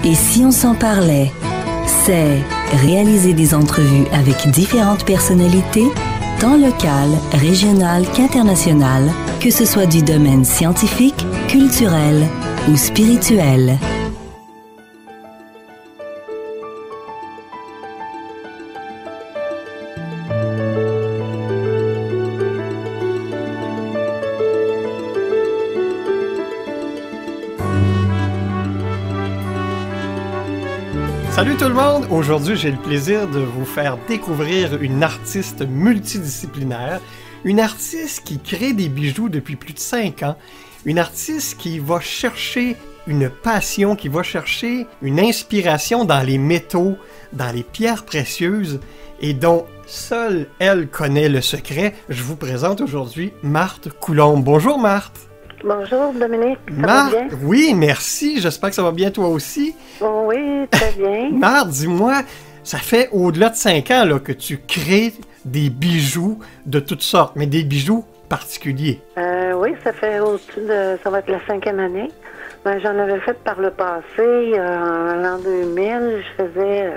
Et si on s'en parlait? C'est réaliser des entrevues avec différentes personnalités, tant locales, régionales qu'internationales, que ce soit du domaine scientifique, culturel ou spirituel. Salut tout le monde! Aujourd'hui, j'ai le plaisir de vous faire découvrir une artiste multidisciplinaire, une artiste qui crée des bijoux depuis plus de 5 ans, une artiste qui va chercher une passion, qui va chercher une inspiration dans les métaux, dans les pierres précieuses et dont seule elle connaît le secret. Je vous présente aujourd'hui Marthe Coulombe. Bonjour Marthe! Bonjour Dominique, ça Marthe, va bien? oui, merci, j'espère que ça va bien toi aussi. Oui, très bien. Marthe, dis-moi, ça fait au-delà de 5 ans là, que tu crées des bijoux de toutes sortes, mais des bijoux particuliers. Oui, ça fait au-dessus de... Ça va être la 5e année. Ben, j'en avais fait par le passé, en l'an 2000, je faisais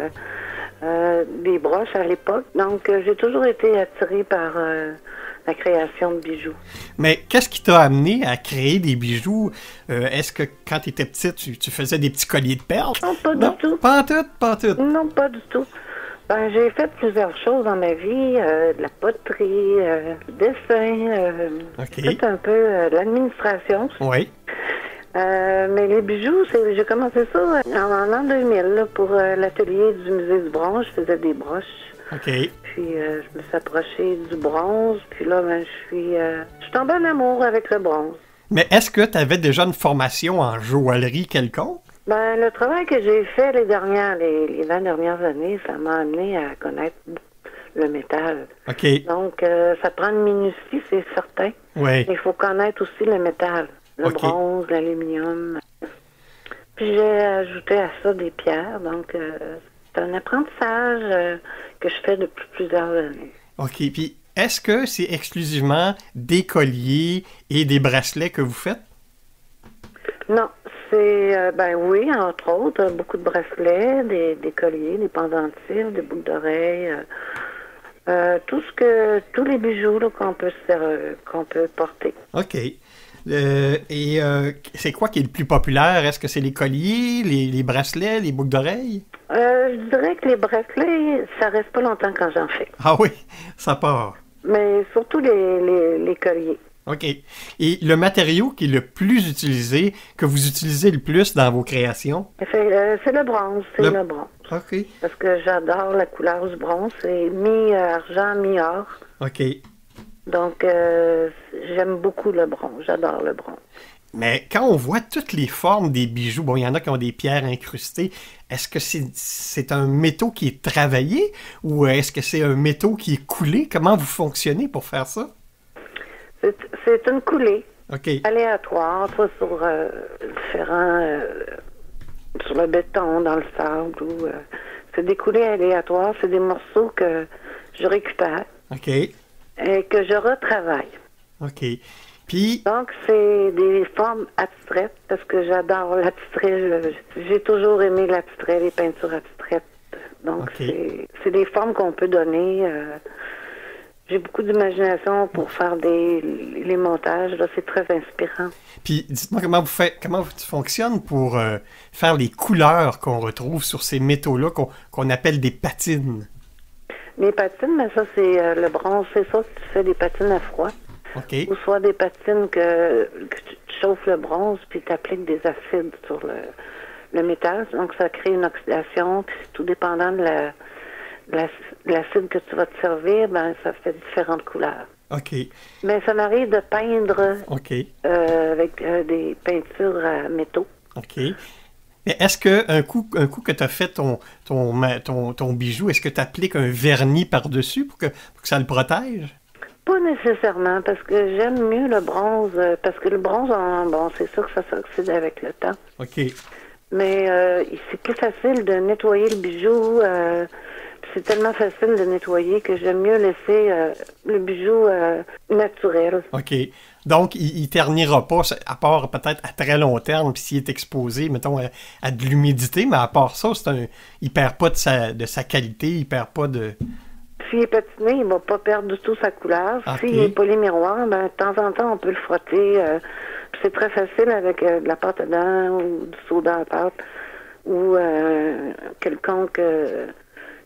des broches à l'époque. Donc, j'ai toujours été attirée par la création de bijoux. Mais qu'est-ce qui t'a amené à créer des bijoux? Est-ce que quand tu étais petite, tu faisais des petits colliers de perles? Non, pas du tout. Pas en tout, pas en tout. Non, pas du tout. Ben, j'ai fait plusieurs choses dans ma vie, de la poterie, du dessin, fait un peu de l'administration. Oui. Mais les bijoux, j'ai commencé ça en l'an 2000 là, pour l'atelier du musée du bronze. Je faisais des broches. OK. Puis je me suis approchée du bronze. Puis là, ben, je suis tombée en amour avec le bronze. Mais est-ce que tu avais déjà une formation en joaillerie quelconque? Ben, le travail que j'ai fait les 20 dernières années, ça m'a amené à connaître le métal. OK. Donc, ça prend une minutie, c'est certain. Oui. Il faut connaître aussi le métal. Le bronze, l'aluminium. Puis j'ai ajouté à ça des pierres. Donc, c'est un apprentissage que je fais depuis plusieurs années. OK. Puis, est-ce que c'est exclusivement des colliers et des bracelets que vous faites? Non, c'est, ben oui, entre autres, beaucoup de bracelets, des colliers, des pendentifs, des boucles d'oreilles, tous les bijoux là, qu'on peut porter. OK. C'est quoi qui est le plus populaire? Est-ce que c'est les colliers, les bracelets, les boucles d'oreilles? Je dirais que les bracelets, ça reste pas longtemps quand j'en fais. Ah oui, ça part. Mais surtout les colliers. OK. Et le matériau qui est le plus utilisé, que vous utilisez le plus dans vos créations? C'est le bronze, le bronze. OK. Parce que j'adore la couleur du bronze. C'est mi-argent, mi-or. OK. Donc, j'aime beaucoup le bronze. J'adore le bronze. Mais quand on voit toutes les formes des bijoux, bon, il y en a qui ont des pierres incrustées, est-ce que c'est un métaux qui est travaillé ou est-ce que c'est un métaux qui est coulé? Comment vous fonctionnez pour faire ça? C'est une coulée aléatoire, soit sur sur le béton, dans le sable. C'est des coulées aléatoires. C'est des morceaux que je récupère et que je retravaille. OK. Puis... Donc, c'est des formes abstraites parce que j'adore l'abstrait. J'ai toujours aimé l'abstrait, les peintures abstraites. Donc, c'est des formes qu'on peut donner... J'ai beaucoup d'imagination pour faire les montages. Là, c'est très inspirant. Puis, dites-moi comment tu fonctionnes pour faire les couleurs qu'on retrouve sur ces métaux-là qu'on appelle des patines. Les patines, mais ça, c'est le bronze. C'est ça, tu fais des patines à froid. OK. Ou soit des patines que tu chauffes le bronze puis tu appliques des acides sur le métal. Donc, ça crée une oxydation. Puis, tout dépendant de l'acide que tu vas te servir, ben ça fait différentes couleurs. OK. Mais ça m'arrive de peindre avec des peintures à métaux. OK. Mais est-ce qu'un coup que tu as fait ton bijou, est-ce que tu appliques un vernis par-dessus pour que ça le protège? Pas nécessairement, parce que j'aime mieux le bronze, parce que le bronze, bon, c'est sûr que ça s'oxyde avec le temps. OK. Mais c'est plus facile de nettoyer le bijou. C'est tellement facile de nettoyer que j'aime mieux laisser le bijou naturel. OK. Donc, il ternira pas, à part peut-être à très long terme, puis s'il est exposé, mettons, à de l'humidité, mais à part ça, il perd pas de sa qualité, il perd pas de... S'il est patiné, il va pas perdre du tout sa couleur. Okay. S'il est polymiroir, ben, de temps en temps, on peut le frotter. C'est très facile avec de la pâte à dents ou du soda à pâte ou quelconque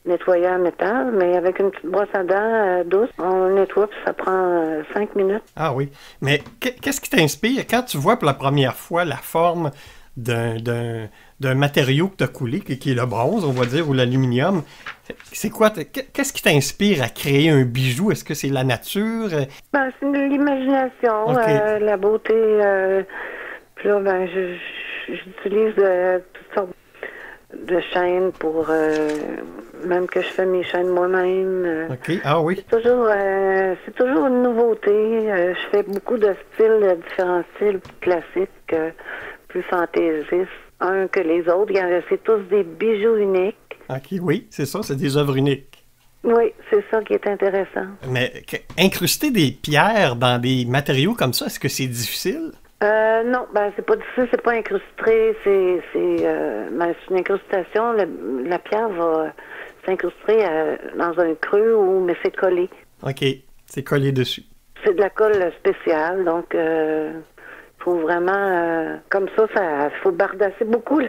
nettoyeur à métal, mais avec une petite brosse à dents douce, on nettoie puis ça prend 5 minutes. Ah oui. Mais qu'est-ce qui t'inspire quand tu vois pour la première fois la forme d'un matériau que tu as coulé, qui est le bronze, on va dire, ou l'aluminium? C'est quoi? Qu'est-ce qui t'inspire à créer un bijou? Est-ce que c'est la nature? Ben, c'est l'imagination, Okay. la beauté. Puis là, ben, j'utilise toutes sortes de chaînes pour... même que je fais mes chaînes moi-même. OK. Ah oui. C'est toujours une nouveauté. Je fais beaucoup de styles, différents styles classiques, plus fantaisistes, un que les autres. C'est tous des bijoux uniques. OK, oui, c'est ça, c'est des œuvres uniques. Oui, c'est ça qui est intéressant. Mais incruster des pierres dans des matériaux comme ça, est-ce que c'est difficile? Non, ben c'est pas difficile, c'est pas incrusté, ben, c'est une incrustation. La pierre va s'incruster dans un creux mais c'est collé. OK, c'est collé dessus. C'est de la colle spéciale, donc faut vraiment comme ça, faut bardasser beaucoup.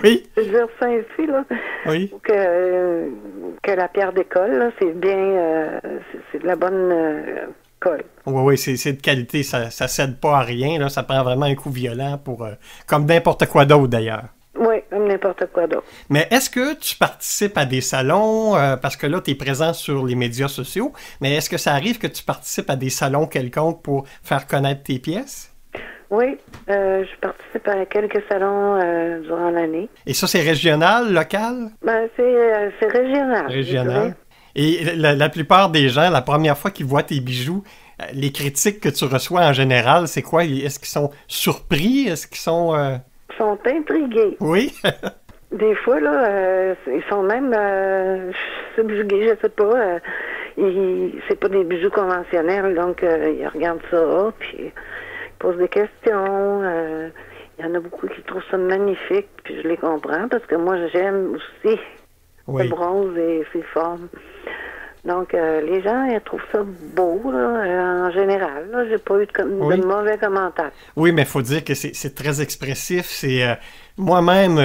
Oui. Je veux dire ça ainsi là. Oui. Faut que la pierre décolle, là, c'est bien, c'est de la bonne colle. Oui, c'est de qualité, ça cède pas à rien, là, ça prend vraiment un coup violent pour comme n'importe quoi d'autre d'ailleurs. Oui, comme n'importe quoi d'autre. Mais est-ce que tu participes à des salons, parce que là, tu es présent sur les médias sociaux, mais est-ce que ça arrive que tu participes à des salons quelconques pour faire connaître tes pièces? Oui, je participe à quelques salons durant l'année. Et ça, c'est régional, local? Ben, c'est régional. Régional. Et la plupart des gens, la première fois qu'ils voient tes bijoux, les critiques que tu reçois en général, c'est quoi? Est-ce qu'ils sont surpris? Est-ce qu'ils sont... Ils sont intrigués. Oui? Des fois, là, ils sont même subjugués, je sais pas. C'est pas des bijoux conventionnels, donc ils regardent ça, puis ils posent des questions. Il y en a beaucoup qui trouvent ça magnifique, puis je les comprends, parce que moi, j'aime aussi le bronze et ses formes. Donc, les gens, ils trouvent ça beau, là, en général. Là, j'ai pas eu de mauvais commentaires. Oui, mais il faut dire que c'est très expressif. C'est moi-même,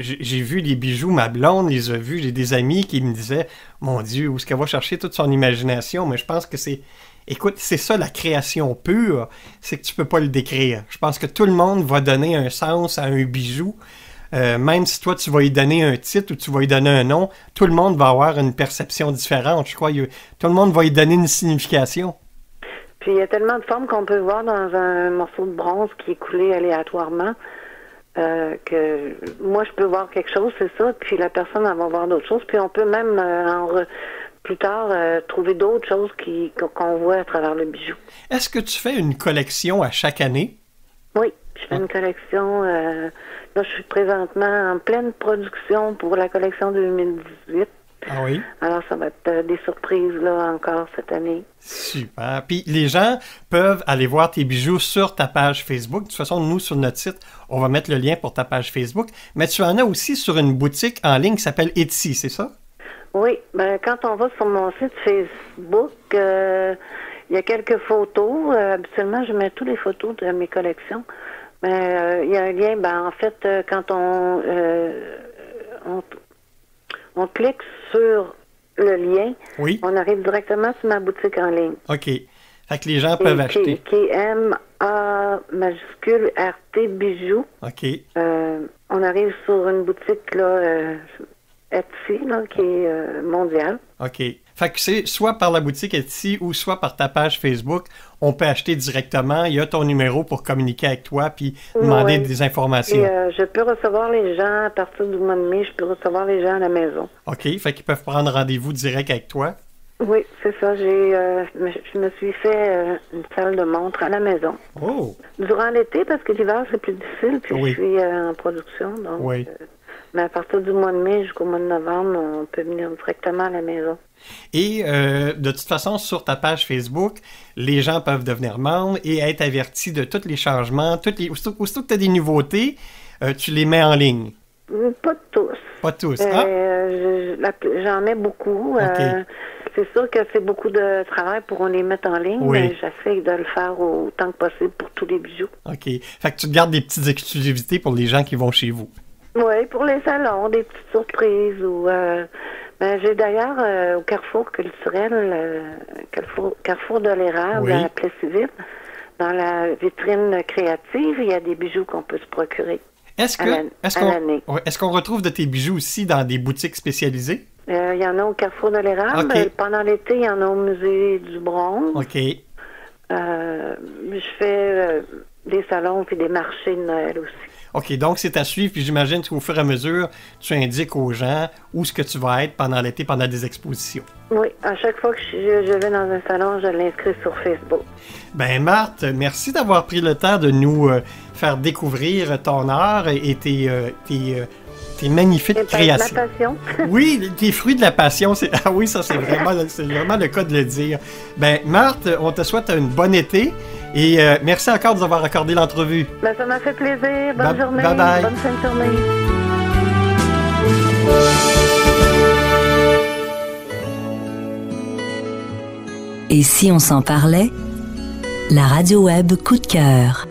j'ai vu les bijoux, ma blonde les a vus. J'ai des amis qui me disaient, mon Dieu, où est-ce qu'elle va chercher toute son imagination? Mais je pense que écoute, c'est ça la création pure, c'est que tu peux pas le décrire. Je pense que tout le monde va donner un sens à un bijou. Même si toi, tu vas y donner un titre ou tu vas y donner un nom, tout le monde va avoir une perception différente. Je crois que tout le monde va y donner une signification. Puis il y a tellement de formes qu'on peut voir dans un morceau de bronze qui est coulé aléatoirement que moi, je peux voir quelque chose, c'est ça, puis la personne, elle va voir d'autres choses. Puis on peut même, plus tard, trouver d'autres choses qu'on voit à travers le bijou. Est-ce que tu fais une collection à chaque année? Oui, je fais une collection... là, je suis présentement en pleine production pour la collection 2018. Ah oui? Alors, ça va être des surprises, là, encore cette année. Super. Puis, les gens peuvent aller voir tes bijoux sur ta page Facebook. De toute façon, nous, sur notre site, on va mettre le lien pour ta page Facebook. Mais tu en as aussi sur une boutique en ligne qui s'appelle Etsy, c'est ça? Oui. Ben, quand on va sur mon site Facebook, il y a quelques photos. Habituellement, je mets toutes les photos de mes collections. Mais il y a un lien, ben en fait, quand on clique sur le lien, on arrive directement sur ma boutique en ligne. OK. Fait que les gens peuvent acheter. Qui est M-A majuscule R-T bijoux. OK. On arrive sur une boutique là, Etsy, là, qui est mondiale. OK. Fait que c'est soit par la boutique Etsy ou soit par ta page Facebook, on peut acheter directement. Il y a ton numéro pour communiquer avec toi puis demander des informations. Et, je peux recevoir les gens à partir du mois de mai. Je peux recevoir les gens à la maison. OK. Fait qu'ils peuvent prendre rendez-vous direct avec toi. Oui, c'est ça. Je me suis fait une salle de montre à la maison. Oh! Durant l'été, parce que l'hiver, c'est plus difficile, puis je suis en production. Donc, Mais à partir du mois de mai jusqu'au mois de novembre, on peut venir directement à la maison. Et de toute façon, sur ta page Facebook, les gens peuvent devenir membres et être avertis de tous les changements. Aussitôt que tu as des nouveautés, tu les mets en ligne. Pas tous. Pas tous. J'en mets beaucoup. Okay. C'est sûr que c'est beaucoup de travail pour les mettre en ligne, oui. mais j'essaie de le faire autant que possible pour tous les bijoux. OK. Fait que tu te gardes des petites exclusivités pour les gens qui vont chez vous. Oui, pour les salons, des petites surprises. J'ai d'ailleurs au Carrefour culturel, Carrefour de l'Érable, oui. à Plessisville, dans la vitrine créative, il y a des bijoux qu'on peut se procurer. Est-ce qu'on retrouve de tes bijoux aussi dans des boutiques spécialisées? Il y en a au Carrefour de l'Érable. Okay. Pendant l'été, il y en a au Musée du Bronze. OK. Je fais des salons puis des marchés de Noël aussi. OK, donc c'est à suivre, puis j'imagine qu'au fur et à mesure, tu indiques aux gens où ce que tu vas être pendant l'été, pendant des expositions. Oui, à chaque fois que je vais dans un salon, je l'inscris sur Facebook. Ben Marthe, merci d'avoir pris le temps de nous faire découvrir ton art et tes magnifiques créations. La passion. Oui, tes fruits de la passion. Ah oui, ça c'est vraiment le cas de le dire. Ben Marthe, on te souhaite une bonne été et merci encore de nous avoir accordé l'entrevue. Ben, ça m'a fait plaisir. Bonne journée. Bye bye. Bonne fin de journée. Et si on s'en parlait? La radio web Coup de cœur.